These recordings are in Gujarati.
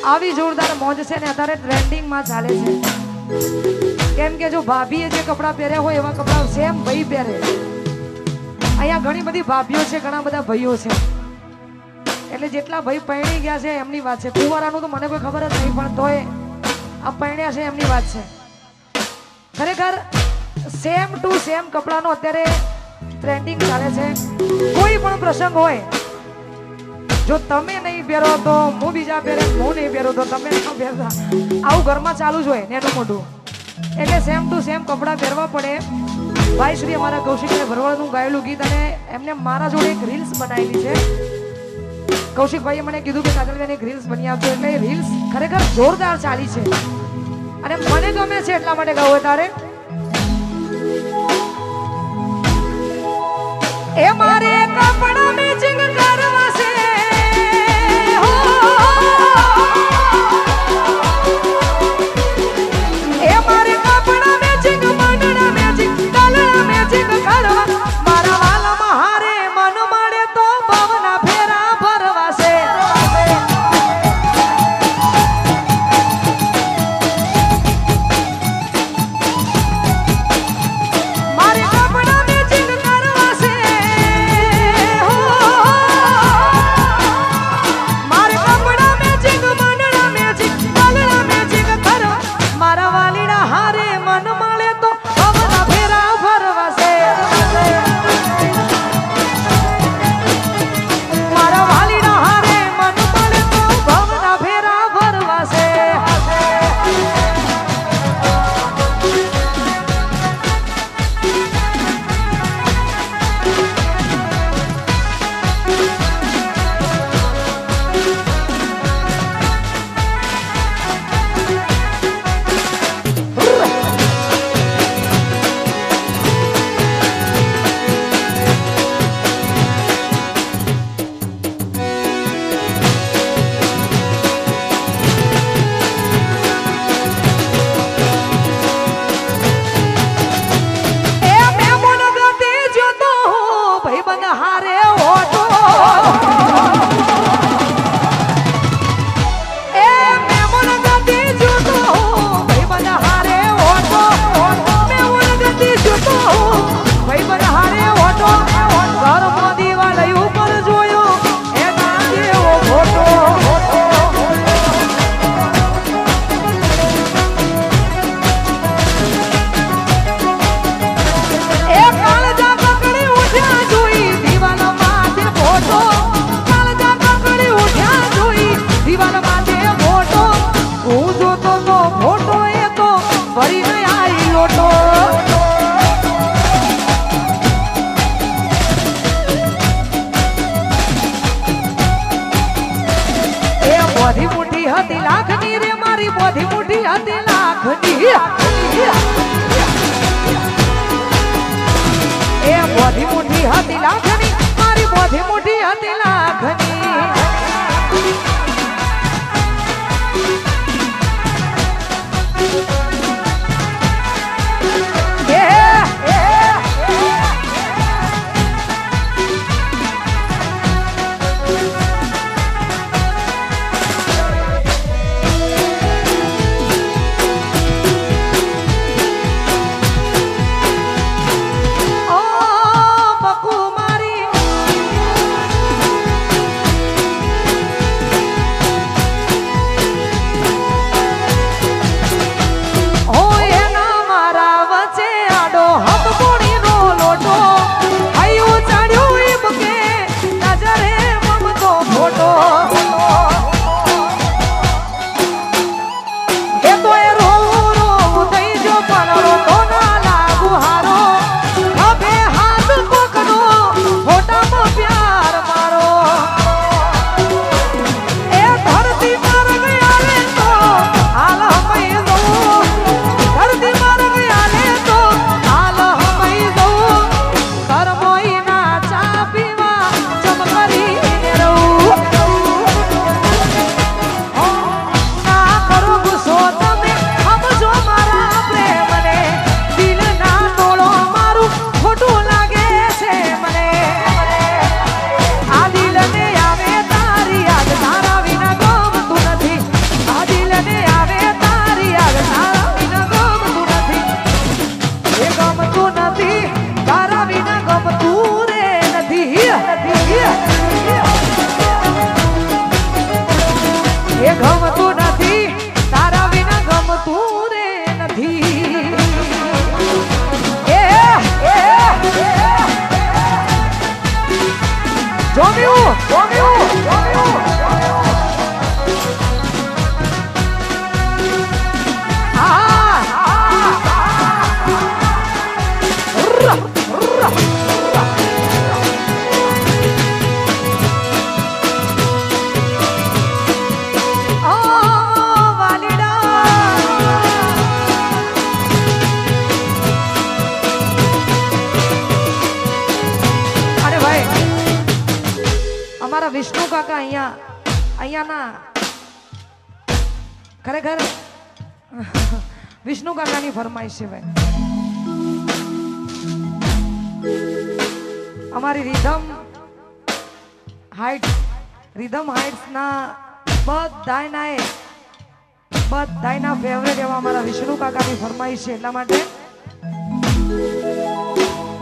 આવી જોરદાર મોજ છે ને અત્યારે ટ્રેન્ડિંગમાં ચાલે છે કેમ કે જો ભાભીએ જે કપડાં પહેર્યા હોય એવા કપડાં સેમ ભાઈ પહેરે અહીંયા ઘણી બધી ભાભીઓ છે ઘણા બધા ભાઈઓ છે એટલે જેટલા ભાઈ પરણી ગયા છે એમની વાત છે કુંવારાનું તો મને કોઈ ખબર જ નહીં પણ તોય આ પરણ્યા છે એમની વાત છે ખરેખર સેમ ટુ સેમ કપડાનો અત્યારે ટ્રેન્ડિંગ ચાલે છે કોઈ પણ પ્રસંગ હોય જો તમે નહીં પહેરો તો હું બીજા પહેરે હું નહીં પહેરો તો તમે ન પહેરતા આવું ઘરમાં ચાલુ જ હોય નેનું મોટું એટલે સેમ ટુ સેમ કપડાં પહેરવા પડે ભાઈ શ્રી અમારા કૌશિકભાઈ ભરવાડનું ગાયેલું ગીત અને એમને મારા જોડે એક રીલ્સ બનાવેલી છે કૌશિકભાઈએ મને કીધું કે કાજલબેન એક રીલ્સ બની આપજો એટલે એ રીલ્સ ખરેખર જોરદાર ચાલી છે અને મને ગમે છે એટલા માટે ગાવું તારે એ મારે કપડા મેચિંગ કરવા છે એ મારે કપડા મેચિંગ મંડળા મેચિંગ કલર મેચિંગ કરવા મારા વાલામાં હારે મન મળે તો ભવના ફેરા ભરવા છે મારે કપડા મેચિંગ કરવા છે મારે કપડા મેચિંગ મંડળા મેચિંગ કલર મેચિંગ કરવા મારા વાલીના હારે મન મળે તો ભવના ફેરા ભરવા છે મારા વાલીના હારે મન મળે તો ભવના ફેરા ભરવા છે બોધી મુઠી હતી લાખની રે મારી બોધી મુઠી હતી લાખની એ બોધી મુઠી હતી લાખની મારી બોધી મુઠી હતી લાખની એ ગમતું નથી તારા વિના ગમતું રે નથી જોમ્યું અમારા વિષ્ણુ કાકા અહીંયાના ખરેખર વિષ્ણુ કાકાની ફરમાઈશ છે ભાઈ. અમારી રીધમ હાઇટ્સ ના બધાયના ફેવરેટ એવા અમારા વિષ્ણુ કાકાની ફરમાઈશ છે. એટલા માટે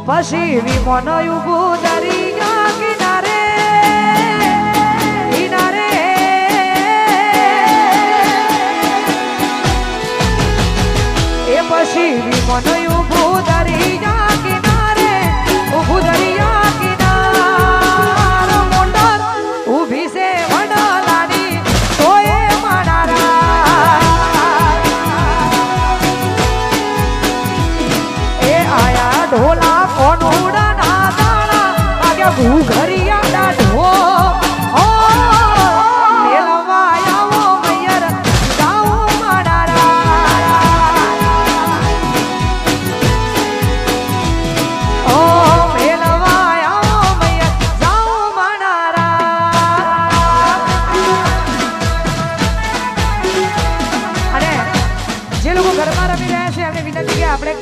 પછી વિમોનો ઉભું દરિયા કિનારે પછી વિમોનો ઉભું દરિયા કિનારે મોટર ઊભી છે વડલાની તોય માનારા એ આયા ઢોલા કોનુડા ના દાણા વાગ્યા ભૂઘરિયા દાઢો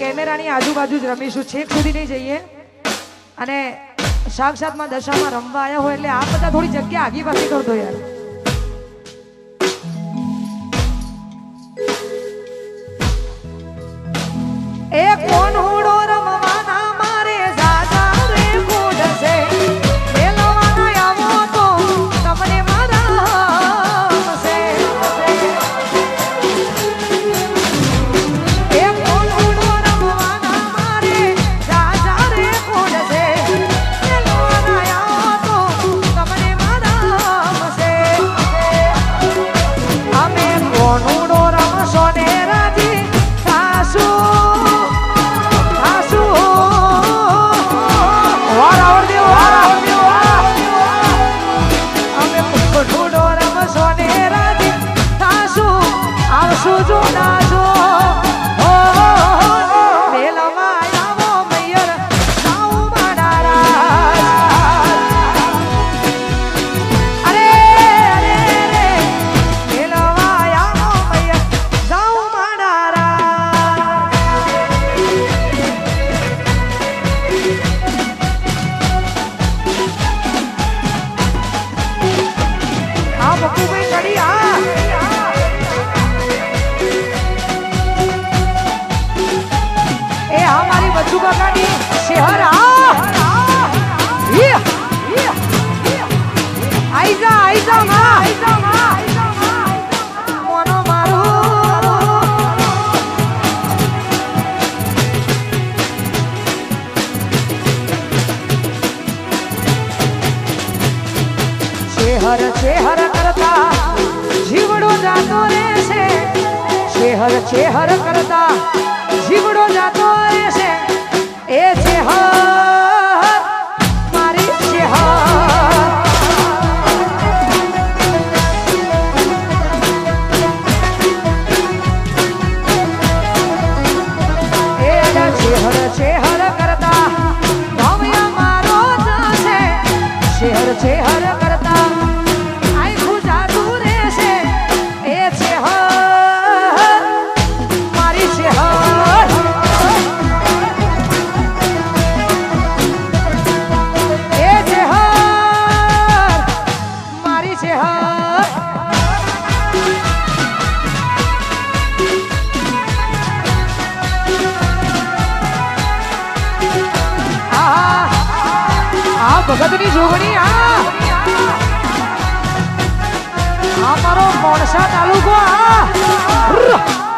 કેમેરાની આજુબાજુ જ રમીશું, છેક સુધી નહીં જઈએ. અને સાક્ષાતમાં દશામાં રમવા આવ્યા હોય એટલે આ બધા થોડી જગ્યા આગી પાછી કરતો યાર. એ કોણ હોડો રમવાના મારે સાજા રે ફૂડશે મેલવાના આવો તો તમને મારા હશે. એ કોણ હોડો રમવાના મારે સાજા રે ફૂડશે મેલવાના આવો તો તમને મારા હશે. અમે કોણ હોડો રમશો ને રાજી સાસુ ચેહર કરતા જીવડો જાતો રહેશે. ચેહર કરતા જીવડો જાતો રહેશે. એ ચેહર મારી ચેહર ચેહર કરતા ભવ્ય મારો જશે. ચેહર કરતા ભગતની જોગણી અમારો મોણસા તાલુકો આ